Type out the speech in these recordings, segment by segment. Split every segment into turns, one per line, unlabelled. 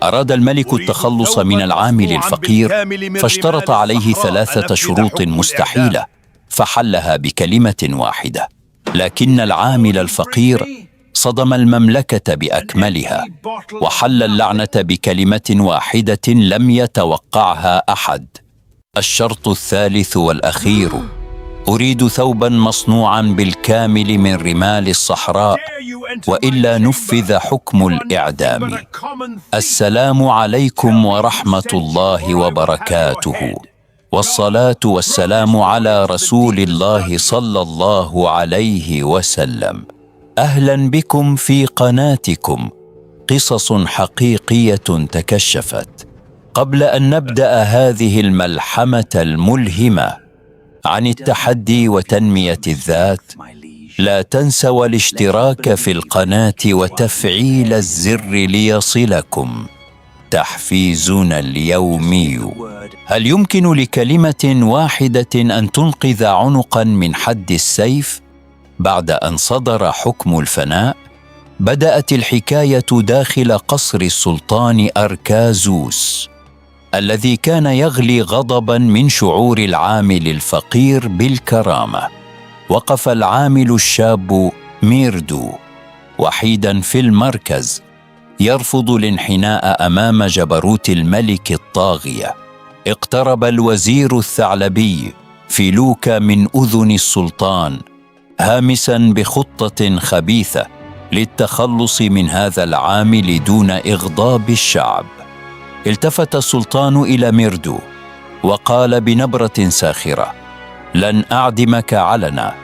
أراد الملك التخلص من العامل الفقير، فاشترط عليه 3 شروط مستحيلة، فحلها بكلمة واحدة. لكن العامل الفقير صدم المملكة بأكملها، وحل اللعنة بكلمة واحدة لم يتوقعها أحد. الشرط الثالث والأخير: أريد ثوبا مصنوعا بالكامل من رمال الصحراء، وإلا نفذ حكم الإعدام. السلام عليكم ورحمة الله وبركاته، والصلاة والسلام على رسول الله صلى الله عليه وسلم. أهلا بكم في قناتكم قصص حقيقية تكشفت. قبل أن نبدأ هذه الملحمة الملهمة عن التحدي وتنمية الذات، لا تنسوا الاشتراك في القناة وتفعيل الزر ليصلكم تحفيزنا اليومي. هل يمكن لكلمة واحدة أن تنقذ عنقا من حد السيف؟ بعد أن صدر حكم الفناء، بدأت الحكاية داخل قصر السلطان أركازوس، الذي كان يغلي غضبا من شعور العامل الفقير بالكرامة. وقف العامل الشاب ميردو وحيدا في المركز، يرفض الانحناء أمام جبروت الملك الطاغية. اقترب الوزير الثعلبي فيلوكا من أذن السلطان، هامسا بخطة خبيثة للتخلص من هذا العامل دون إغضاب الشعب. التفت السلطان إلى ميردو وقال بنبرة ساخرة: لن أعدمك علنا،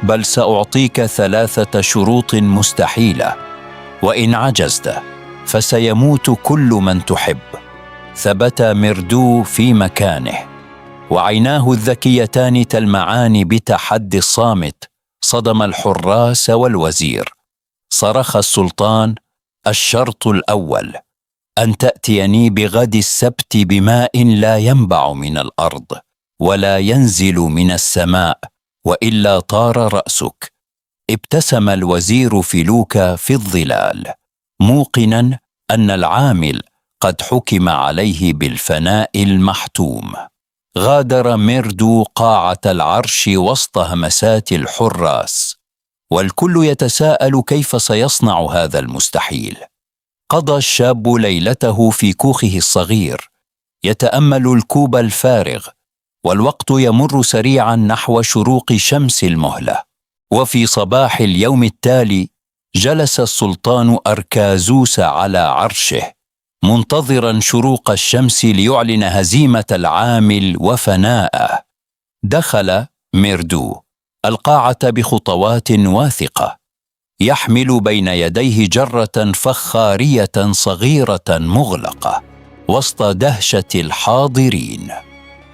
بل سأعطيك 3 شروط مستحيلة، وإن عجزت فسيموت كل من تحب. ثبت ميردو في مكانه، وعيناه الذكيتان تلمعان بتحدي الصامت صدم الحراس والوزير. صرخ السلطان: الشرط الأول، أن تأتيني بغد السبت بماء لا ينبع من الأرض ولا ينزل من السماء، وإلا طار رأسك. ابتسم الوزير فيلوكا في الظلال، موقنا أن العامل قد حكم عليه بالفناء المحتوم. غادر ميردو قاعة العرش وسط همسات الحراس، والكل يتساءل كيف سيصنع هذا المستحيل. قضى الشاب ليلته في كوخه الصغير يتأمل الكوب الفارغ، والوقت يمر سريعا نحو شروق شمس المهلة. وفي صباح اليوم التالي جلس السلطان أركازوس على عرشه منتظرا شروق الشمس ليعلن هزيمة العامل وفناءه. دخل ميردو القاعة بخطوات واثقة، يحمل بين يديه جرة فخارية صغيرة مغلقة. وسط دهشة الحاضرين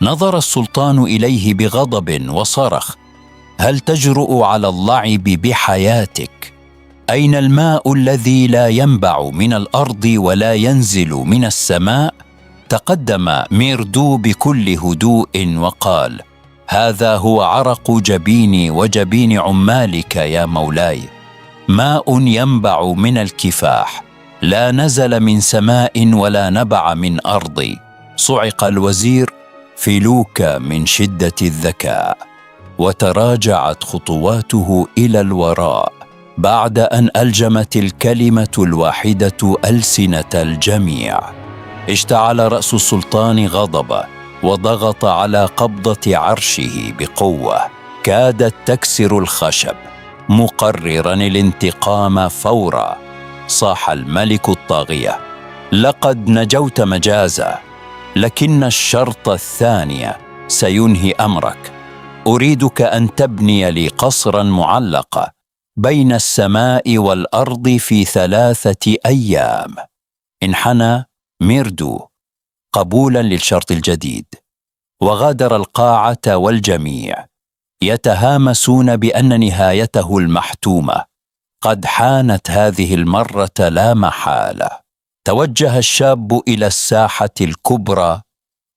نظر السلطان إليه بغضب وصرخ: هل تجرؤ على اللعب بحياتك؟ أين الماء الذي لا ينبع من الأرض ولا ينزل من السماء؟ تقدم ميردو بكل هدوء وقال: هذا هو عرق جبيني وجبين عمالك يا مولاي، ماء ينبع من الكفاح، لا نزل من سماء ولا نبع من أرض. صعق الوزير فيلوكا من شدة الذكاء، وتراجعت خطواته إلى الوراء بعد أن ألجمت الكلمة الواحدة ألسنة الجميع. اشتعل رأس السلطان غضبا، وضغط على قبضة عرشه بقوة كادت تكسر الخشب، مقررا الانتقام فورا. صاح الملك الطاغية: لقد نجوت مجازا، لكن الشرط الثاني سينهي أمرك. أريدك أن تبني لي قصرا معلقا بين السماء والأرض في 3 أيام. انحنى ميردو قبولا للشرط الجديد، وغادر القاعة والجميع يتهامسون بأن نهايته المحتومة قد حانت هذه المرة لا محالة. توجه الشاب إلى الساحة الكبرى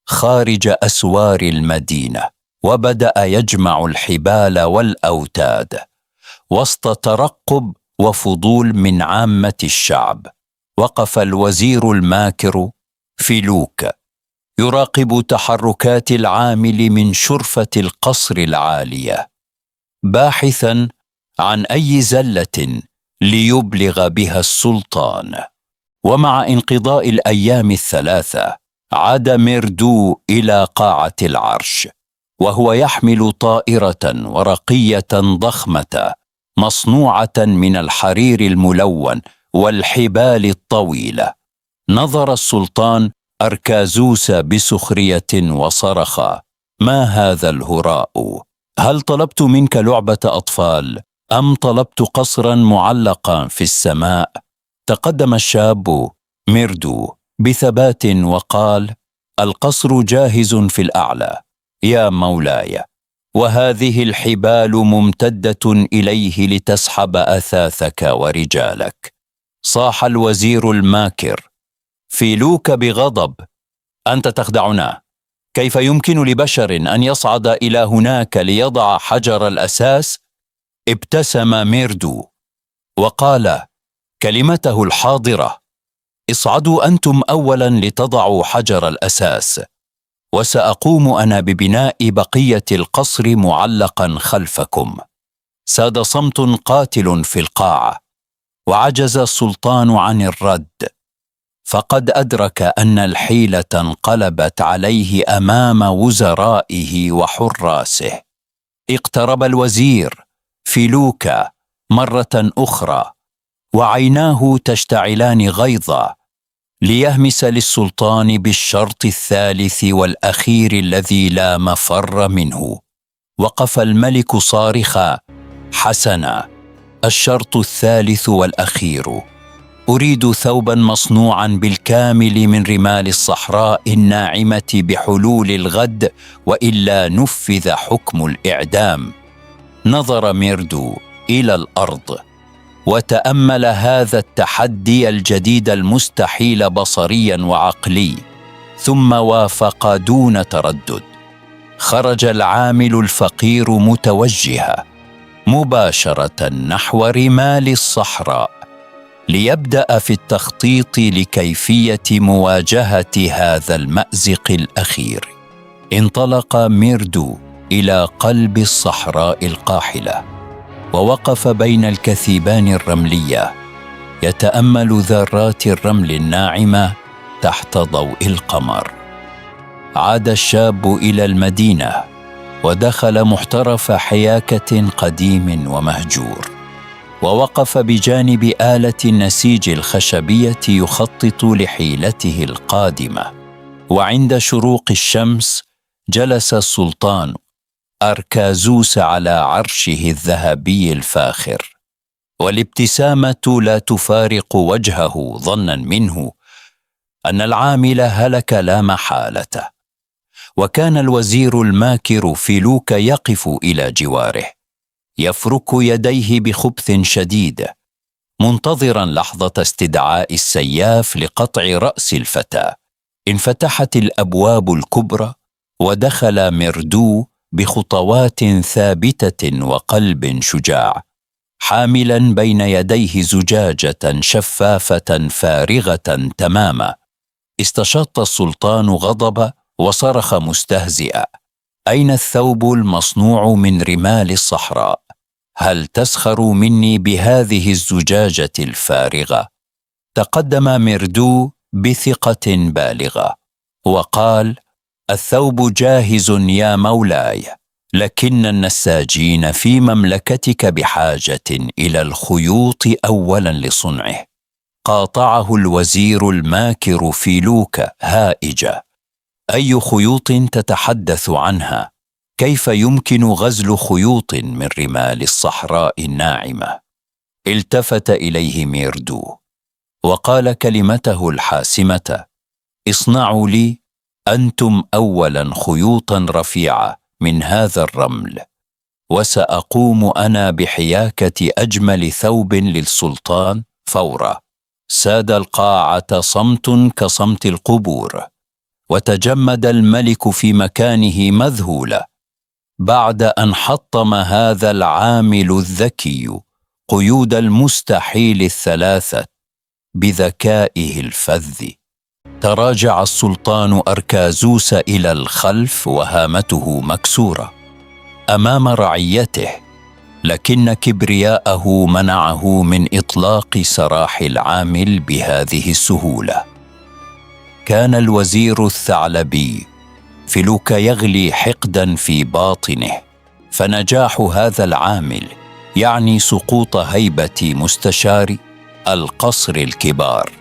خارج أسوار المدينة، وبدأ يجمع الحبال والأوتاد وسط ترقب وفضول من عامة الشعب. وقف الوزير الماكر فيلوك يراقب تحركات العامل من شرفة القصر العالية، باحثا عن أي زلة ليبلغ بها السلطان. ومع انقضاء الأيام الثلاثة عاد ميردو إلى قاعة العرش، وهو يحمل طائرة ورقية ضخمة مصنوعة من الحرير الملون والحبال الطويلة. نظر السلطان أركازوس بسخرية وصرخ: ما هذا الهراء؟ هل طلبت منك لعبة أطفال أم طلبت قصرا معلقا في السماء؟ تقدم الشاب ميردو بثبات وقال: القصر جاهز في الأعلى يا مولاي، وهذه الحبال ممتدة إليه لتسحب أثاثك ورجالك. صاح الوزير الماكر فيلوك بغضب: أنت تخدعنا، كيف يمكن لبشر أن يصعد إلى هناك ليضع حجر الأساس؟ ابتسم ميردو وقال كلمته الحاضرة: اصعدوا أنتم أولا لتضعوا حجر الأساس، وسأقوم أنا ببناء بقية القصر معلقا خلفكم. ساد صمت قاتل في القاعة، وعجز السلطان عن الرد، فقد أدرك أن الحيلة انقلبت عليه أمام وزرائه وحراسه. اقترب الوزير فيلوك مرة أخرى، وعيناه تشتعلان غيظا، ليهمس للسلطان بالشرط الثالث والأخير الذي لا مفر منه. وقف الملك صارخا: حسنا، الشرط الثالث والأخير، أريد ثوبا مصنوعا بالكامل من رمال الصحراء الناعمة بحلول الغد، وإلا نفذ حكم الإعدام. نظر ميردو إلى الأرض وتأمل هذا التحدي الجديد المستحيل بصريا وعقلي، ثم وافق دون تردد. خرج العامل الفقير متوجها مباشرة نحو رمال الصحراء، ليبدأ في التخطيط لكيفية مواجهة هذا المأزق الأخير. انطلق ميردو إلى قلب الصحراء القاحلة، ووقف بين الكثيبان الرملية يتأمل ذرات الرمل الناعمة تحت ضوء القمر. عاد الشاب إلى المدينة ودخل محترف حياكة قديم ومهجور، ووقف بجانب آلة النسيج الخشبية يخطط لحيلته القادمة. وعند شروق الشمس جلس السلطان أركازوس على عرشه الذهبي الفاخر، والابتسامة لا تفارق وجهه، ظنا منه أن العامل هلك لا محالة. وكان الوزير الماكر فيلوك يقف إلى جواره، يفرك يديه بخبث شديد، منتظرا لحظة استدعاء السياف لقطع رأس الفتى. انفتحت الأبواب الكبرى، ودخل ميردو بخطوات ثابتة وقلب شجاع، حاملا بين يديه زجاجة شفافة فارغة تماما. استشاط السلطان غضبا وصرخ مستهزئا: أين الثوب المصنوع من رمال الصحراء؟ هل تسخر مني بهذه الزجاجة الفارغة؟ تقدم ميردو بثقة بالغة وقال: الثوب جاهز يا مولاي، لكن النساجين في مملكتك بحاجة إلى الخيوط أولا لصنعه. قاطعه الوزير الماكر فيلوك هائجا: أي خيوط تتحدث عنها؟ كيف يمكن غزل خيوط من رمال الصحراء الناعمة؟ التفت إليه ميردو وقال كلمته الحاسمة: اصنعوا لي أنتم أولا خيوطا رفيعة من هذا الرمل، وسأقوم أنا بحياكة أجمل ثوب للسلطان فورا. ساد القاعة صمت كصمت القبور، وتجمد الملك في مكانه مذهولا بعد أن حطم هذا العامل الذكي قيود المستحيل الثلاثة بذكائه الفذ. تراجع السلطان أركازوس إلى الخلف وهامته مكسورة أمام رعيته، لكن كبرياءه منعه من إطلاق سراح العامل بهذه السهولة. كان الوزير الثعلبي فيلوكا يغلي حقدا في باطنه، فنجاح هذا العامل يعني سقوط هيبة مستشار القصر الكبار.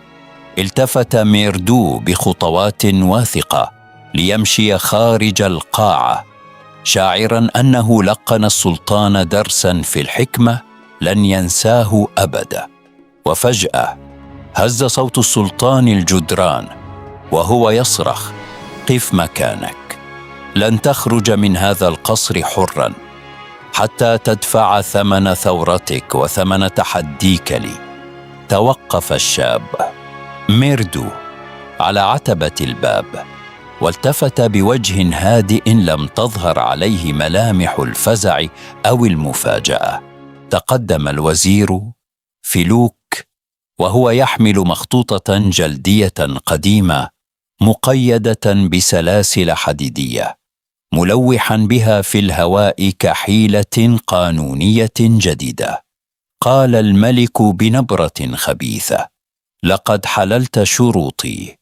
التفت ميردو بخطوات واثقة ليمشي خارج القاعة، شاعرا أنه لقن السلطان درسا في الحكمة لن ينساه أبدا. وفجأة هز صوت السلطان الجدران وهو يصرخ: قف مكانك، لن تخرج من هذا القصر حرا حتى تدفع ثمن ثورتك وثمن تحديك لي. توقف الشاب ميردو على عتبة الباب والتفت بوجه هادئ لم تظهر عليه ملامح الفزع أو المفاجأة. تقدم الوزير فيلوك وهو يحمل مخطوطة جلدية قديمة مقيدة بسلاسل حديدية، ملوحا بها في الهواء كحيلة قانونية جديدة. قال الملك بنبرة خبيثة: لقد حللت شروطي،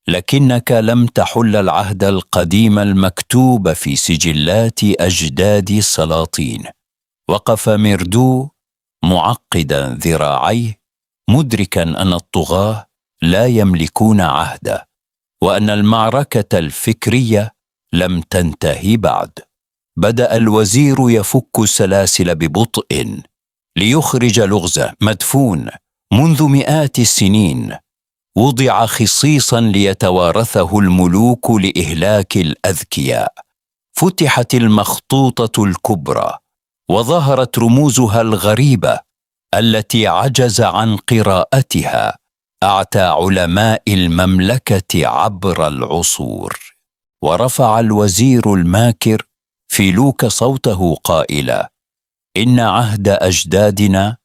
لكنك لم تحل العهد القديم المكتوب في سجلات أجداد السلاطين. وقف ميردو معقدا ذراعيه، مدركا أن الطغاة لا يملكون عهدا، وأن المعركة الفكرية لم تنتهي بعد. بدأ الوزير يفك السلاسل ببطء ليخرج لغز مدفون منذ مئات السنين، وضع خصيصا ليتوارثه الملوك لإهلاك الأذكياء. فتحت المخطوطة الكبرى وظهرت رموزها الغريبة التي عجز عن قراءتها أعتى علماء المملكة عبر العصور. ورفع الوزير الماكر فيلوك صوته قائلا: إن عهد أجدادنا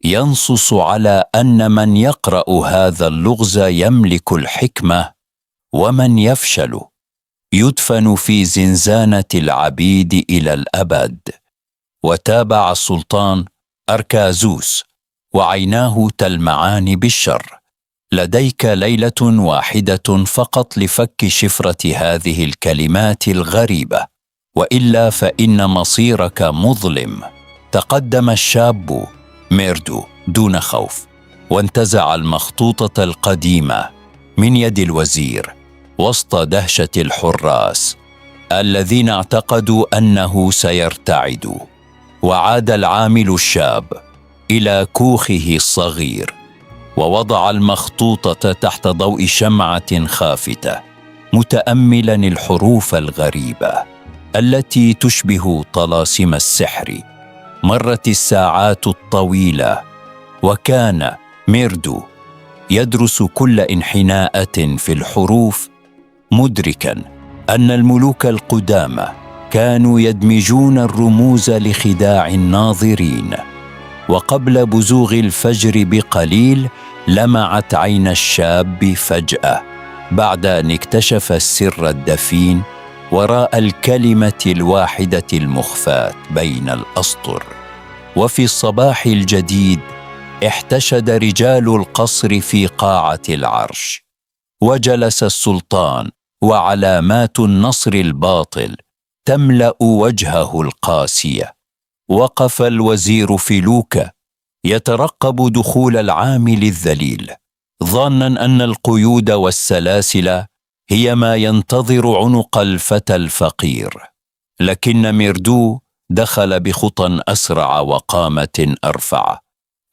ينصص على أن من يقرأ هذا اللغز يملك الحكمة، ومن يفشل يدفن في زنزانة العبيد إلى الأبد. وتابع السلطان أركازوس وعيناه تلمعان بالشر: لديك ليلة واحدة فقط لفك شفرة هذه الكلمات الغريبة، وإلا فإن مصيرك مظلم. تقدم الشاب ميردو دون خوف وانتزع المخطوطة القديمة من يد الوزير وسط دهشة الحراس الذين اعتقدوا أنه سيرتعد. وعاد العامل الشاب إلى كوخه الصغير ووضع المخطوطة تحت ضوء شمعة خافتة، متأملا الحروف الغريبة التي تشبه طلاسم السحر. مرت الساعات الطويلة، وكان ميردو يدرس كل انحناءة في الحروف، مدركا أن الملوك القدامى كانوا يدمجون الرموز لخداع الناظرين. وقبل بزوغ الفجر بقليل لمعت عين الشاب فجأة بعد أن اكتشف السر الدفين وراء الكلمة الواحدة المخفاة بين الأسطر. وفي الصباح الجديد احتشد رجال القصر في قاعة العرش، وجلس السلطان وعلامات النصر الباطل تملأ وجهه القاسية. وقف الوزير فيلوكا يترقب دخول العامل الذليل، ظانا أن القيود والسلاسل هي ما ينتظر عنق الفتى الفقير. لكن ميردو دخل بخطى أسرع وقامة أرفع،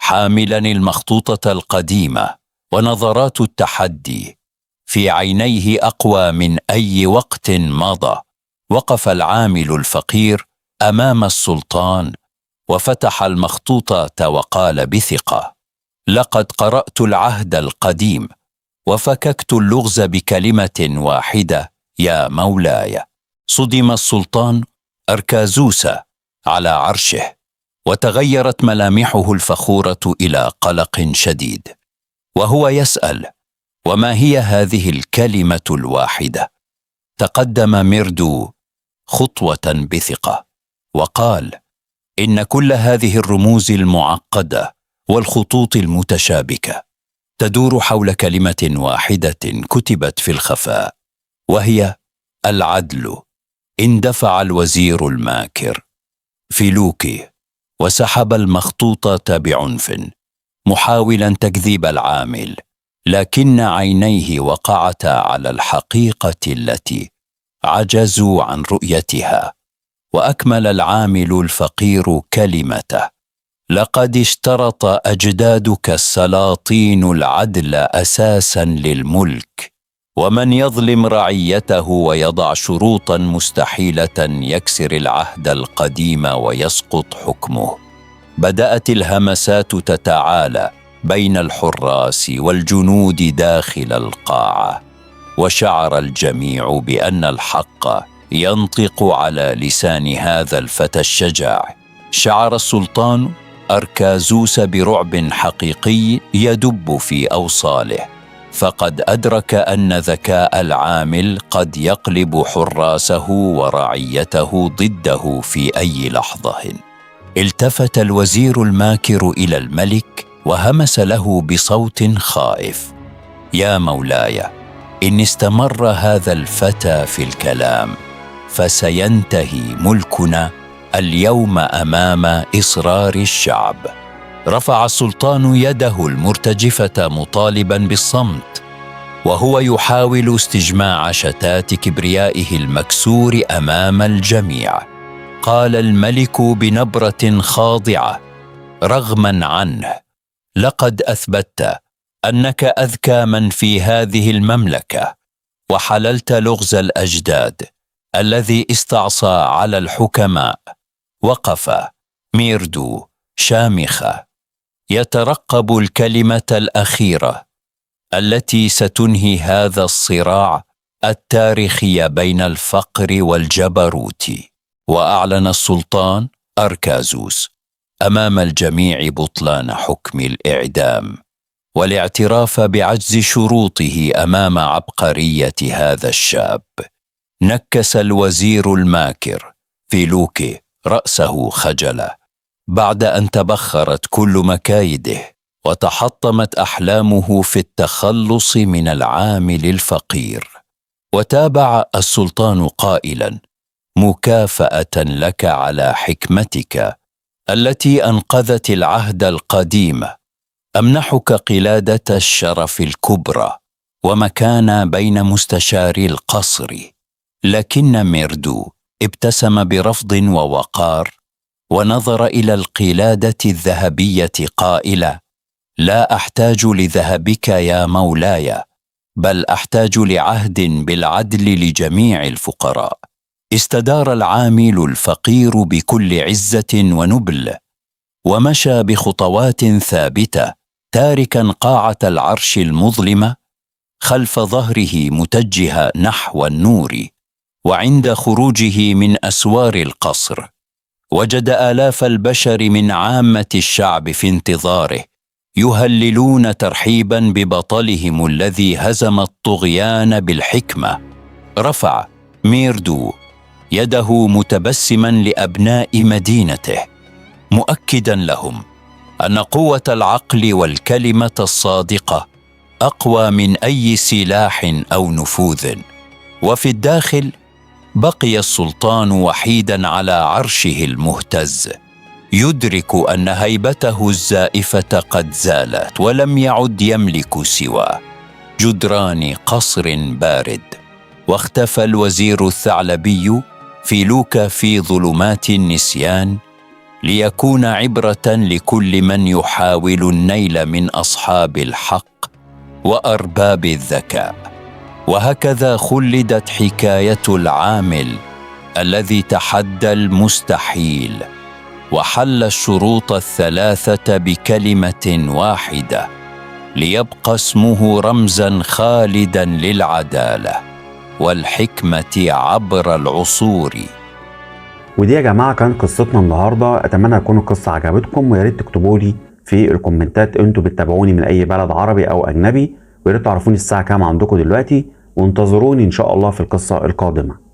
حاملا المخطوطة القديمة، ونظرات التحدي في عينيه أقوى من أي وقت مضى. وقف العامل الفقير أمام السلطان وفتح المخطوطة وقال بثقة: لقد قرأت العهد القديم وفككت اللغز بكلمة واحدة يا مولاي. صدم السلطان أركازوس على عرشه، وتغيرت ملامحه الفخورة إلى قلق شديد. وهو يسأل: وما هي هذه الكلمة الواحدة؟ تقدم ميردو خطوة بثقة وقال: إن كل هذه الرموز المعقدة والخطوط المتشابكة تدور حول كلمة واحدة كتبت في الخفاء، وهي العدل. اندفع الوزير الماكر فيلوكي وسحب المخطوطة بعنف، محاولا تكذيب العامل، لكن عينيه وقعتا على الحقيقة التي عجزوا عن رؤيتها. وأكمل العامل الفقير كلمته: لقد اشترط أجدادك السلاطين العدل أساسا للملك، ومن يظلم رعيته ويضع شروطا مستحيلة يكسر العهد القديم ويسقط حكمه. بدأت الهمسات تتعالى بين الحراس والجنود داخل القاعة، وشعر الجميع بأن الحق ينطق على لسان هذا الفتى الشجاع. شعر السلطان أركازوس برعب حقيقي يدب في أوصاله، فقد أدرك أن ذكاء العامل قد يقلب حراسه ورعيته ضده في أي لحظة. التفت الوزير الماكر إلى الملك وهمس له بصوت خائف: يا مولاي، إن استمر هذا الفتى في الكلام فسينتهي ملكنا اليوم أمام إصرار الشعب. رفع السلطان يده المرتجفة مطالبا بالصمت، وهو يحاول استجماع شتات كبريائه المكسور أمام الجميع. قال الملك بنبرة خاضعة رغما عنه: لقد أثبتت أنك أذكى من في هذه المملكة، وحللت لغز الأجداد الذي استعصى على الحكماء. وقف ميردو شامخة يترقب الكلمة الأخيرة التي ستنهي هذا الصراع التاريخي بين الفقر والجبروت. وأعلن السلطان أركازوس أمام الجميع بطلان حكم الإعدام، والاعتراف بعجز شروطه أمام عبقرية هذا الشاب. نكس الوزير الماكر فيلوكي رأسه خجلا بعد أن تبخرت كل مكايده وتحطمت أحلامه في التخلص من العامل الفقير. وتابع السلطان قائلا: مكافأة لك على حكمتك التي أنقذت العهد القديم، أمنحك قلادة الشرف الكبرى ومكان بين مستشاري القصر. لكن ميردو ابتسم برفض ووقار ونظر إلى القلادة الذهبية قائلا: لا أحتاج لذهبك يا مولاي، بل أحتاج لعهد بالعدل لجميع الفقراء. استدار العامل الفقير بكل عزة ونبل، ومشى بخطوات ثابتة تاركا قاعة العرش المظلمة خلف ظهره متجها نحو النور. وعند خروجه من أسوار القصر وجد آلاف البشر من عامة الشعب في انتظاره يهللون ترحيبا ببطلهم الذي هزم الطغيان بالحكمة. رفع ميردو يده متبسما لأبناء مدينته، مؤكدا لهم أن قوة العقل والكلمة الصادقة أقوى من أي سلاح أو نفوذ. وفي الداخل بقي السلطان وحيدا على عرشه المهتز، يدرك أن هيبته الزائفة قد زالت، ولم يعد يملك سوى جدران قصر بارد. واختفى الوزير الثعلبي فيلوكا في ظلمات النسيان ليكون عبرة لكل من يحاول النيل من أصحاب الحق وأرباب الذكاء. وهكذا خلدت حكاية العامل الذي تحدى المستحيل وحل الشروط الثلاثة بكلمة واحدة، ليبقى اسمه رمزا خالدا للعدالة والحكمة عبر العصور.
ودي يا جماعة كان قصتنا النهاردة. أتمنى تكون القصة عجبتكم، وياريت تكتبوا لي في الكومنتات انتوا بتتابعوني من اي بلد عربي او اجنبي، ويا ريت تعرفوني الساعه كام عندكم دلوقتي، وانتظروني ان شاء الله في القصه القادمه.